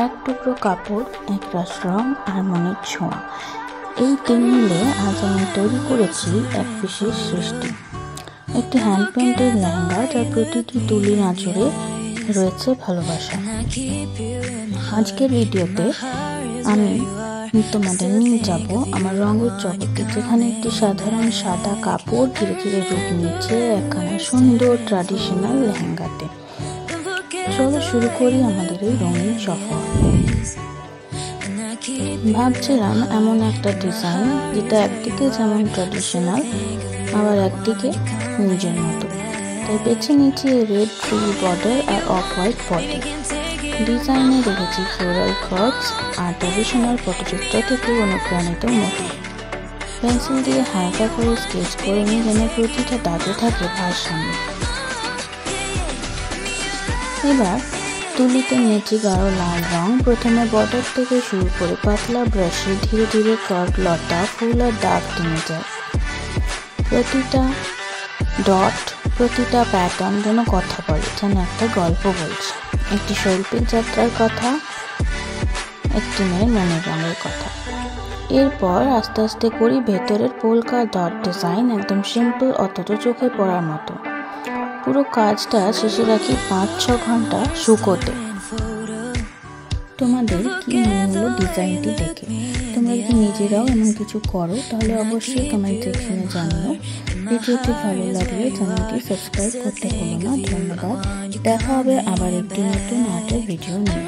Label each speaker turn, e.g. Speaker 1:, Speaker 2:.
Speaker 1: এক টুকরো কাপড়, এক রাশ রং আর মনের ছোঁয়া, এই তিন মিলে আজ আমি তৈরি করেছি এক বিশেষ সৃষ্টি, একটি হ্যান্ড পেন্টের লেহেঙ্গা যার প্রতিটি তুলির আঁচড়ে রয়েছে ভালোবাসা। আজকের ভিডিওতে আমি তোমাদের নিয়ে যাব আমার রঙের জগতে, যেখানে একটি সাধারণ সাদা কাপড় ধীরে ধীরে রূপ নিচ্ছে একখানা সুন্দর ট্র্যাডিশনাল লেহেঙ্গাতে। চলো শুরু করি আমাদের এই রঙিন সফর। ভাবছিলাম এমন একটা ডিজাইন যেটা একদিকে যেমন ট্র্যাডিশনাল আবার একদিকে নিজের মতো, তাই বেছে নিয়েছি রেড ট্রি বর্ডার আর অফ হোয়াইট বডি। ডিজাইনে রেখেছি ফ্লোরাল কার্ভস আর ট্র্যাডিশনাল পটচিত্র থেকে অনুপ্রাণিত মোটিভ। পেন্সিল দিয়ে হালকা করে স্কেচ করে নিয়ে যেন প্রতিটা দাগে থাকে ভারসাম্য। এবার তুলিতে নিয়েছি গাঢ় লাল রং। প্রথমে বর্ডার থেকে শুরু করে পাতলা ব্রাশে ধীরে ধীরে কার্ভ, লতা, ফুল আর দাগ টেনে যায়। প্রতিটা ডট, প্রতিটা প্যাটার্ন যেন কথা বলে, যেন একটা গল্প বলছে, একটি শৈল্পিক যাত্রার কথা, একটি মেয়ের মনের রঙের কথা। এরপর আস্তে আস্তে করি ভেতরের পোলকা ডট ডিজাইন, একদম সিম্পল অথচ চোখে পড়ার মতো। পুরো কাজটা শেষে রাখি 5-6 ঘন্টা শুকোতে। তোমাদের কি মনে হলো ডিজাইনটি দেখে? তোমরা যদি নিজেরাও এমন কিছু করো তাহলে অবশ্যই কমেন্ট সেকশনে জানিও। ভিডিওটি ভালো লাগলে চ্যানেলটি সাবস্ক্রাইব করতে ভুলো না। ধন্যবাদ। দেখা হবে আবার একটি নতুন আর্টের ভিডিও নিয়ে।